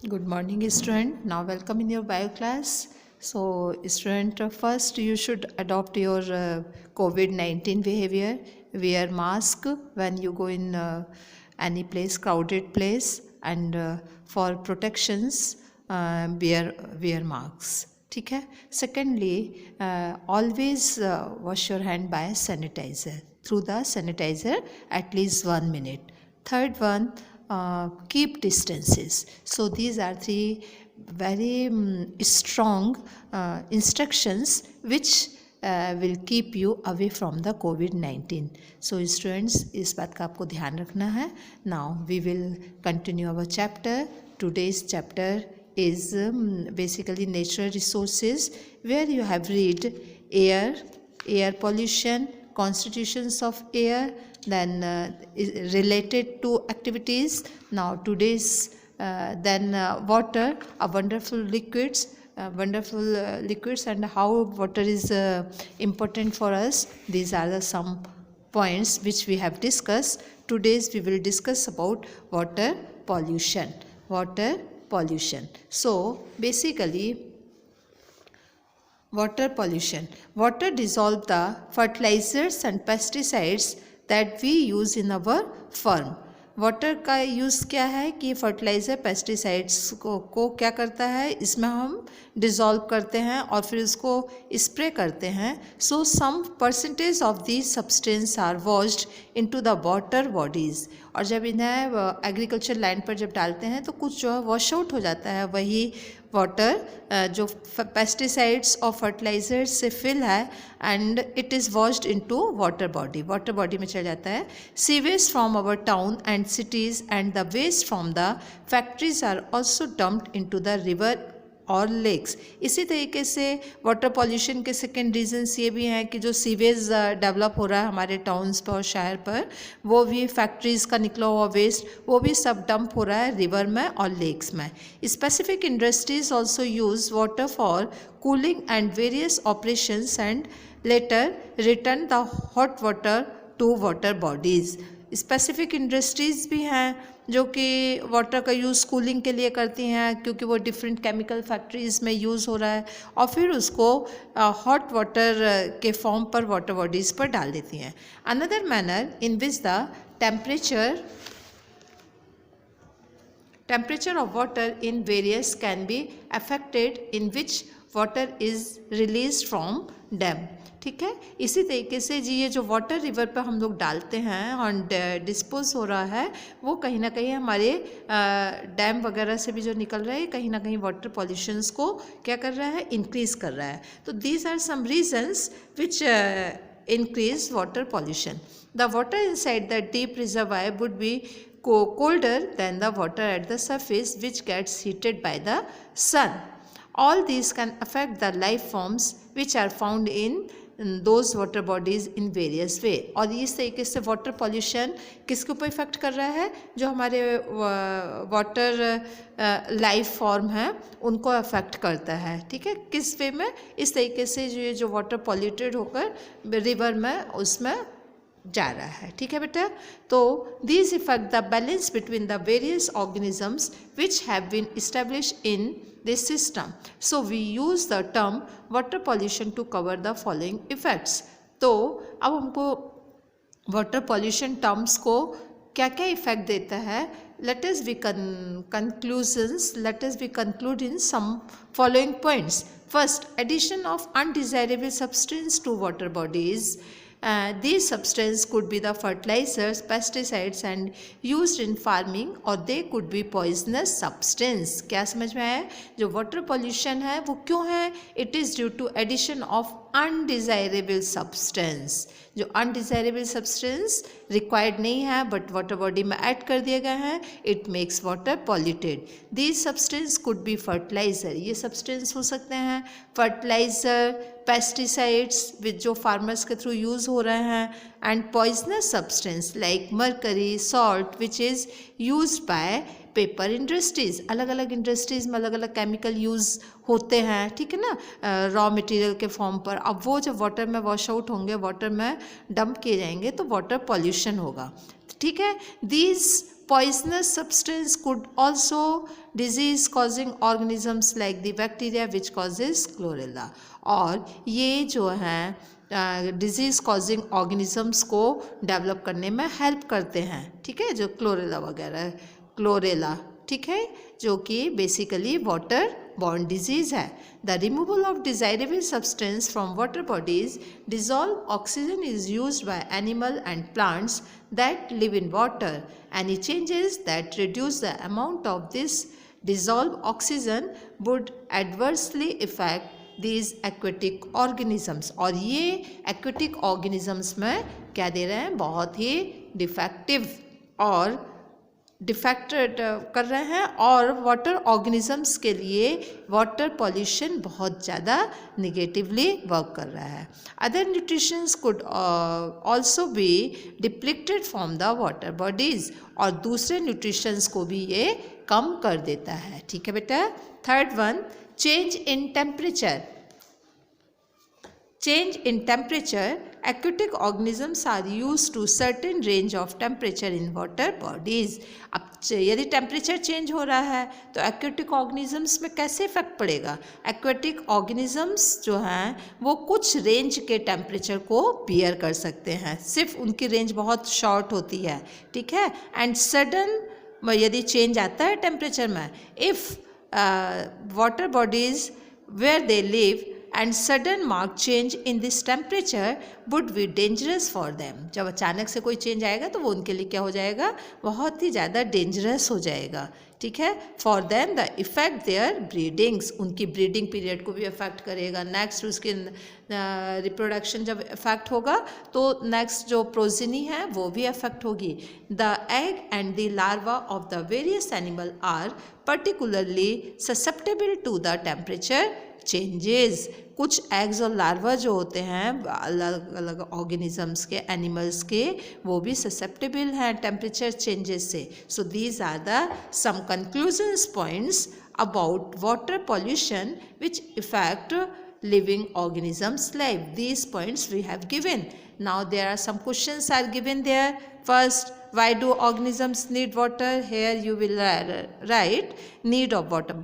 Good morning, student. Now, welcome in your bio class. So, student, first you should adopt your COVID-19 behavior. Wear mask when you go in any place, crowded place, and for protections, wear masks. ठीक है. Secondly, always wash your hand by sanitizer. Through the sanitizer at least 1 minute. Third one, keep distances. So these are three very strong instructions which will keep you away from the COVID-19. So students, इस बात का आपको ध्यान रखना है. Now we will continue our chapter. Today's chapter is basically natural resources, where you have read air pollution, constitutions of air, then related to activities. Now today's then water, wonderful liquids, and how water is important for us. These are the some points which we have discussed. Today's we will discuss about water pollution. So basically, water pollution. Water dissolve the fertilizers and pesticides that we use in our farm. Water का use क्या है कि fertiliser pesticides को क्या करता है, इसमें हम डिज़ोल्व करते हैं और फिर उसको स्प्रे करते हैं. So some percentage of these substance are washed into the water bodies. और जब इन्हें एग्रीकल्चर लैंड पर जब डालते हैं तो कुछ जो है वॉश आउट हो जाता है. वही वाटर जो पेस्टिसाइड्स और फर्टिलाइजर्स से फिल है and it is washed into water body में चला जाता है. Sewage from our town and cities and the waste from the factories are also dumped into the river और लेक्स. इसी तरीके से वाटर पॉल्यूशन के सेकेंड रीजंस ये भी हैं कि जो सीवेज डेवलप हो रहा है हमारे टाउन्स पर और शहर पर, वो भी फैक्ट्रीज़ का निकला हुआ वेस्ट वो भी सब डंप हो रहा है रिवर में और लेक्स में. Specific industries also use water for cooling and various operations and later return the hot water to water bodies. Specific industries भी हैं जो कि वाटर का यूज़ कूलिंग के लिए करती हैं, क्योंकि वो डिफरेंट केमिकल फैक्ट्रीज़ में यूज़ हो रहा है और फिर उसको हॉट वाटर के फॉर्म पर वाटर बॉडीज़ पर डाल देती हैं. Another manner in which the temperature of water in various can be affected in which water is released from dam. ठीक है. इसी तरीके से जी ये जो वाटर रिवर पर हम लोग डालते हैं और डिस्पोज हो रहा है वो कहीं ना कहीं हमारे डैम वगैरह से भी जो निकल रहा है कहीं ना कहीं वाटर पॉल्यूशंस को क्या कर रहा है, इंक्रीज कर रहा है. तो these are some reasons which increase water pollution. The water inside the deep reservoir would be colder than the water at the surface, which gets heated by the sun. All these can affect the life forms which are found in those water bodies in various way. और इस तरीके से water pollution किसके ऊपर effect कर रहा है, जो हमारे वाटर लाइफ फॉर्म है उनको अफेक्ट करता है. ठीक है. किस वे में, इस तरीके से जो वाटर पॉल्यूटेड होकर रिवर में उसमें जा रहा है. ठीक है बेटा. तो these affect the balance between the various organisms which have been established in this system. So we use the term water pollution to cover the following effects. तो अब हमको वाटर पॉल्यूशन टर्म्स को क्या क्या इफेक्ट देता है, let us be conclude in some following points. First, addition of undesirable substance to water bodies. These substances could be the fertilizers, pesticides and used in farming, और they could be poisonous substance. क्या समझ में आया? जो water pollution है वो क्यों है? It is due to addition of undesirable substance. जो अनडिज़ायरेबल सब्सटेंस रिक्वायर्ड नहीं है बट वाटर बॉडी में ऐड कर दिए गए हैं, it makes water polluted. These substance could be fertiliser. ये सब्सटेंस हो सकते हैं फर्टिलाइज़र, पेस्टिसाइड्स विच जो फार्मर्स के थ्रू यूज़ हो रहे हैं, and poisonous substance like mercury, salt which is used by paper industries. अलग अलग इंडस्ट्रीज़ में अलग अलग केमिकल यूज़ होते हैं. ठीक है ना, रॉ मटेरियल के फॉर्म पर. अब वो जब वाटर में वॉश आउट होंगे, वाटर में डंप किए जाएंगे तो वाटर पॉल्यूशन होगा. ठीक है. These poisonous substance could also disease causing organisms like the bacteria which causes chlorella. और ये जो है डिजीज़ कॉजिंग ऑर्गेनिजम्स को डेवलप करने में हेल्प करते हैं, ठीक है, जो क्लोरेला वगैरह, क्लोरेला, ठीक है, जो कि बेसिकली वाटर बॉर्न डिजीज़ है. The removal of desirable substance from water bodies dissolve oxygen is used by animal and plants that live in water. Any changes that reduce the amount of this dissolved oxygen would adversely affect these aquatic organisms. और ये aquatic organisms में क्या दे रहे हैं, बहुत ही defective और defected कर रहे हैं और वाटर ऑर्गेनिजम्स के लिए वाटर पॉल्यूशन बहुत ज़्यादा निगेटिवली वर्क कर रहा है. Other nutritions could also be depleted from the water bodies. और दूसरे न्यूट्रिशंस को भी ये कम कर देता है, ठीक है बेटा. Third one, change in temperature. Change in temperature, aquatic organisms are used to certain range of temperature in water bodies. अब यदि टेम्परेचर चेंज हो रहा है तो एक्वेटिक ऑर्गेनिजम्स में कैसे इफेक्ट पड़ेगा. एक्वेटिक ऑर्गेनिजम्स जो हैं वो कुछ रेंज के टेम्परेचर को बियर कर सकते हैं, सिर्फ उनकी रेंज बहुत शॉर्ट होती है, ठीक है. एंड सडन यदि चेंज आता है टेम्परेचर में, if water bodies where they live and sudden marked change in this temperature would be dangerous for them. जब अचानक से कोई चेंज आएगा तो वो उनके लिए क्या हो जाएगा, बहुत ही ज़्यादा डेंजरस हो जाएगा, ठीक है. For them the effect their breedings, उनकी ब्रीडिंग पीरियड को भी इफेक्ट करेगा. नेक्स्ट उसकी रिप्रोडक्शन जब इफेक्ट होगा तो नेक्स्ट जो प्रोजिनी है वो भी इफेक्ट होगी. The egg and the larva of the various animal are particularly susceptible to the temperature changes. कुछ एग्स और लार्वा जो होते हैं अलग अलग ऑर्गेनिजम्स के, एनिमल्स के, वो भी ससेप्टेबल हैं टेम्परेचर चेंजेस से. So these are the some conclusions points about water pollution which effect living organisms life. These points we have given. Now there are some questions are given there. First, why do organisms need water? Here you will write need of water.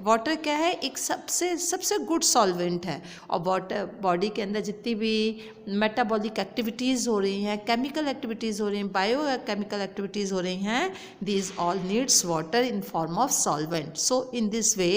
Water क्या है, एक सबसे good solvent है. और water body के अंदर जितनी भी मेटाबॉलिक एक्टिविटीज़ हो रही हैं, केमिकल एक्टिविटीज़ हो रही हैं, बायो केमिकल एक्टिविटीज़ हो रही हैं, these all needs water in form of solvent. So in this way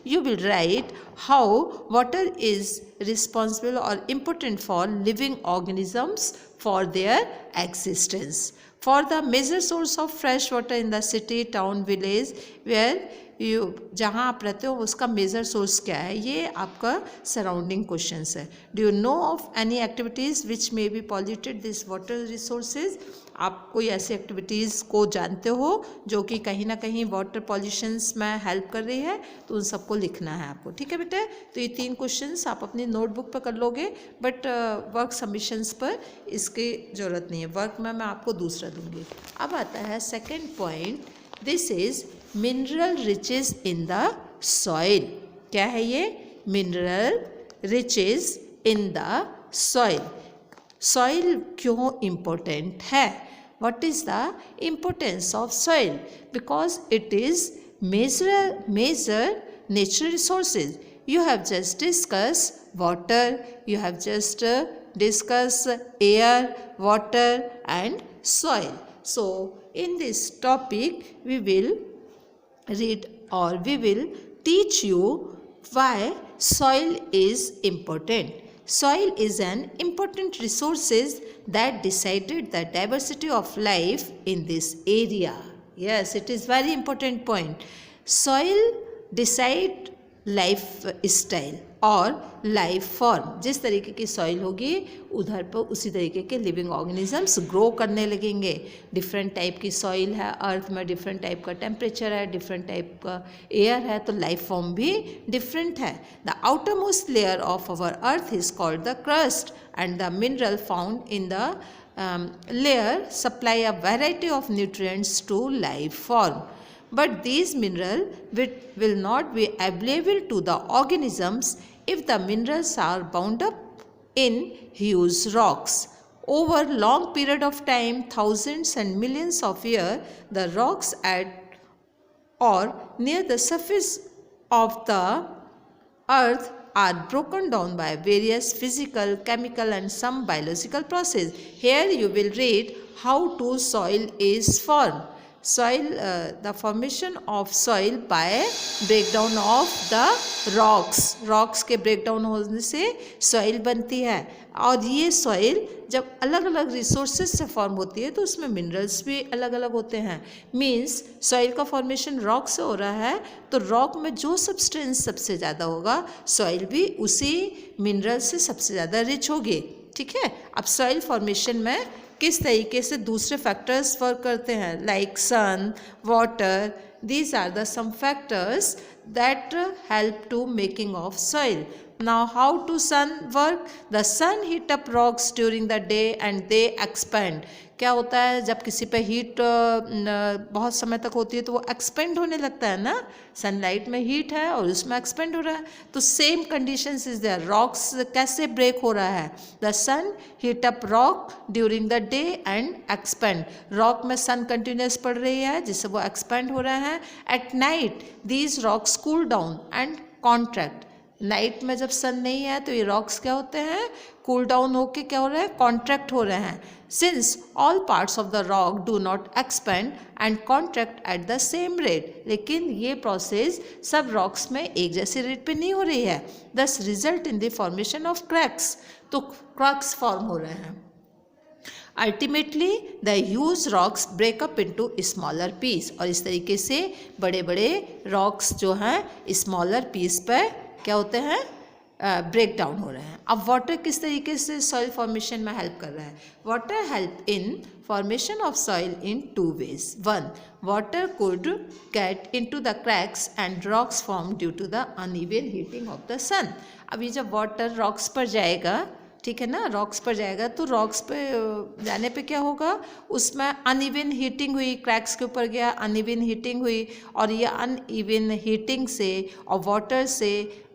you will write how water is responsible or important for living organisms for their existence. For the major source of fresh water in the city, town, village where you जहाँ आप रहते हो उसका major source क्या है, ये आपका surrounding questions है. Do you know of any activities which may be polluted this water resources. आप कोई ऐसी एक्टिविटीज़ को जानते हो जो कि कहीं ना कहीं वाटर पॉल्यूशंस में हेल्प कर रही है, तो उन सबको लिखना है आपको, ठीक है बेटे. तो ये 3 क्वेश्चंस आप अपनी नोटबुक पर कर लोगे, बट वर्क सबमिशंस पर इसकी ज़रूरत नहीं है. वर्क में मैं आपको दूसरा दूंगी. अब आता है second point. This is mineral riches in the soil. क्या है ये, mineral riches in the soil. Soil क्यों इम्पोर्टेंट है? What is the importance of soil? Because it is major natural resources. You have just discussed water, you have just discussed air, water and soil. So in this topic we will read or we will teach you why soil is important. Soil is an important resources that decided the diversity of life in this area. Yes, it is very important point. Soil decide life style और life form. जिस तरीके की soil होगी उधर पर उसी तरीके के लिविंग ऑर्गेनिजम्स ग्रो करने लगेंगे. डिफरेंट टाइप की सॉइल है, अर्थ में डिफरेंट टाइप का टेम्परेचर है, डिफरेंट टाइप का एयर है, तो लाइफ फॉर्म भी डिफरेंट है. The outer most layer of our earth is called the crust and the mineral found in the layer supply a variety of nutrients to life form. But these minerals will not be available to the organisms if the minerals are bound up in huge rocks. Over long period of time, thousands and millions of years, the rocks at or near the surface of the earth are broken down by various physical, chemical and some biological process. Here you will read how to soil is formed. Soil, the formation of soil by breakdown of the rocks. Rocks के breakdown होने से soil बनती है और ये soil जब अलग अलग resources से form होती है तो उसमें minerals भी अलग अलग होते हैं. Means soil का formation rock से हो रहा है तो rock में जो substance सबसे ज़्यादा होगा soil भी उसी mineral से सबसे ज़्यादा rich होगी. ठीक है. अब soil formation में किस तरीके से दूसरे फैक्टर्स वर्क करते हैं like sun water these are the some factors that help to making of soil. Now how to sun work. The sun heat up rocks during the day and they expand. क्या होता है जब किसी पे heat बहुत समय तक होती है तो वो एक्सपेंड होने लगता है ना. सनलाइट में हीट है और उसमें एक्सपेंड हो रहा है तो same conditions is there. Rocks कैसे ब्रेक हो रहा है. The sun heat up rock during the day and expand. Rock में सन कंटिन्यूस पड़ रही है जिससे वो एक्सपेंड हो रहा है. At night these rocks cool down and contract. Night में जब सन नहीं है तो ये रॉक्स क्या होते हैं कूल डाउन होके क्या हो रहे हैं कॉन्ट्रैक्ट हो रहे हैं. Since all parts of the rock do not expand and contract at the same rate. लेकिन ये प्रोसेस सब रॉक्स में एक जैसे रेट पे नहीं हो रही है. This result in the formation of cracks. तो क्रैक्स फॉर्म हो रहे हैं. Ultimately the huge rocks break up into smaller piece. और इस तरीके से बड़े बड़े रॉक्स जो हैं स्मॉलर पीस पर क्या होते हैं ब्रेक डाउन हो रहे हैं. अब वाटर किस तरीके से सॉइल फॉर्मेशन में हेल्प कर रहा है. Water help in formation of soil in two ways. One, water could get into the cracks and rocks form due to the uneven heating of the sun. अभी जब water rocks पर जाएगा ठीक है ना रॉक्स पर जाएगा तो रॉक्स पे जाने पे क्या होगा उसमें अनइवन हीटिंग हुई. क्रैक्स के ऊपर गया अनइवन हीटिंग हुई और ये अनइवन हीटिंग से और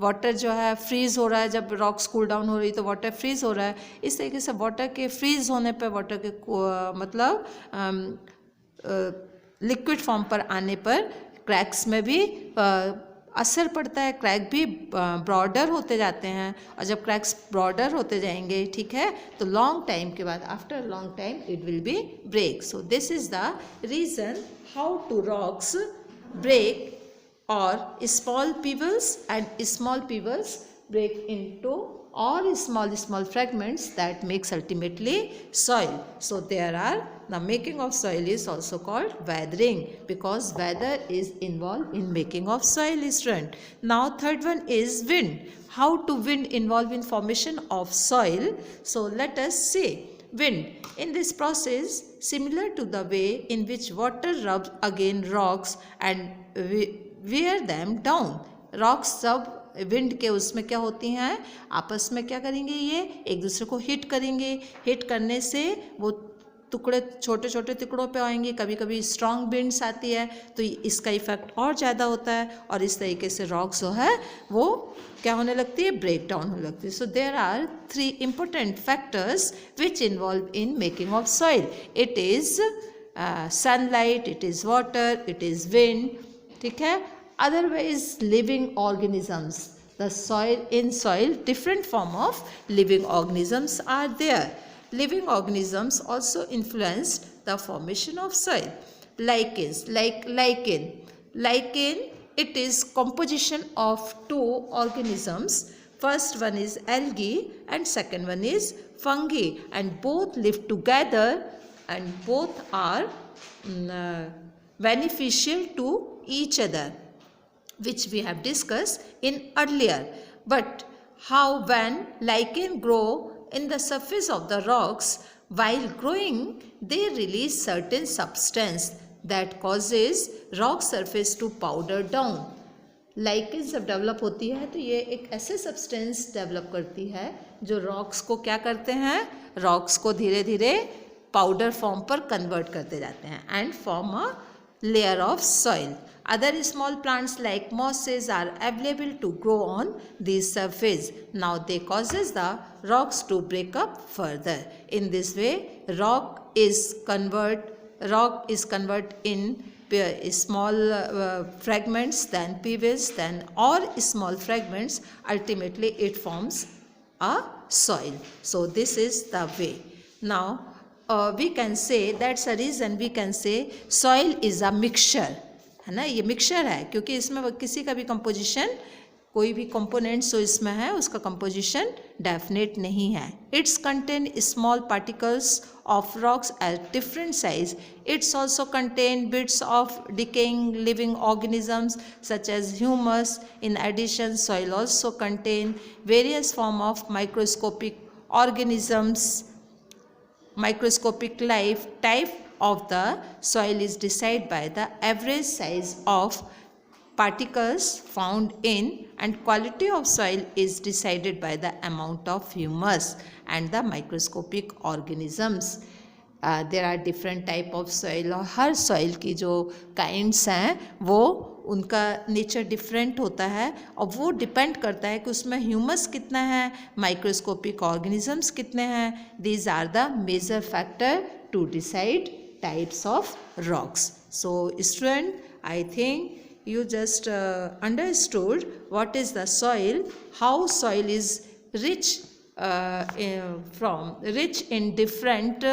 वाटर जो है फ्रीज़ हो रहा है. जब रॉक्स कूल डाउन हो रही तो वाटर फ्रीज़ हो रहा है. इस तरीके से वाटर के फ्रीज़ होने पे वाटर के मतलब लिक्विड फॉर्म पर आने पर क्रैक्स में भी असर पड़ता है. क्रैक भी ब्रॉडर होते जाते हैं और जब क्रैक्स ब्रॉडर होते जाएंगे ठीक है तो लॉन्ग टाइम के बाद after long time it will be break. So this is the reason how to rocks break और small pebbles and small pebbles break into or small fragments that makes ultimately soil. So there are the making of soil is also called weathering because weather is involved in making of soil student. Now third one is wind. How to wind involved in formation of soil. So let us see wind in this process similar to the way in which water rubs against rocks and wear them down. Rocks जब wind के उसमें क्या होती हैं आपस में क्या करेंगे ये एक दूसरे को हिट करेंगे. हिट करने से वो टुकड़े छोटे छोटे टुकड़ों पे आएंगे. कभी कभी स्ट्रॉन्ग विंड्स आती है तो इसका इफेक्ट और ज़्यादा होता है और इस तरीके से रॉक्स जो है वो क्या होने लगती है ब्रेक डाउन होने लगती है. So there are 3 important factors which involve in making of soil. It is sunlight, it is water, it is wind. ठीक है. Otherwise living organisms. The soil different form of living organisms are there. Living organisms also influenced the formation of soil. Lichens, like lichen it is composition of 2 organisms. First one is algae and second one is fungi and both live together and both are beneficial to each other, which we have discussed in earlier. But how when lichen grow in the surface of the rocks, while growing they release certain substance that causes rock surface to powder down. lichen जब develop होती है तो ये एक ऐसे substance develop करती है जो रॉक्स को क्या करते हैं रॉक्स को धीरे धीरे पाउडर फॉर्म पर कन्वर्ट करते जाते हैं and form a layer of soil. Other small plants like mosses are available to grow on this surface. Now they causes the rocks to break up further. In this way, rock is convert in small fragments, then pebbles, then or small fragments. Ultimately, it forms a soil. So this is the way. Now we can say, that's a reason we can say soil is a mixture, है ना, ये mixture है क्योंकि इसमें किसी का भी composition, कोई भी कंपोनेंट्स जो इसमें है उसका कंपोजिशन डेफिनेट नहीं है. It's contain small particles of rocks at different size. It's also contain bits of decaying living organisms such as humus. In addition, soil also contain various form of microscopic organisms. Microscopic life type of the soil is decided by the average size of particles found in, and quality of soil is decided by the amount of humus and the microscopic organisms. There are different type of soil और हर soil की जो kinds हैं वो उनका nature different होता है और वो डिपेंड करता है कि उसमें ह्यूमस कितना है, माइक्रोस्कोपिक ऑर्गेनिजम्स कितने हैं. These are the major factor to decide types of rocks. So student, I think you just understood what is the soil, how soil is rich rich in different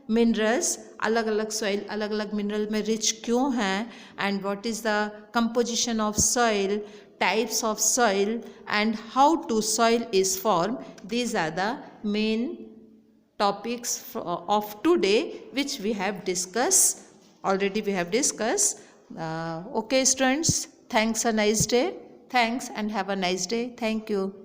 minerals. अलग अलग soil अलग अलग mineral में rich क्यों हैं, and what is the composition of soil, types of soil, and how to soil is formed. These are the main topics of today which we have discussed. Already we have discussed. Okay students, thanks, a nice day. Thanks and have a nice day. Thank you.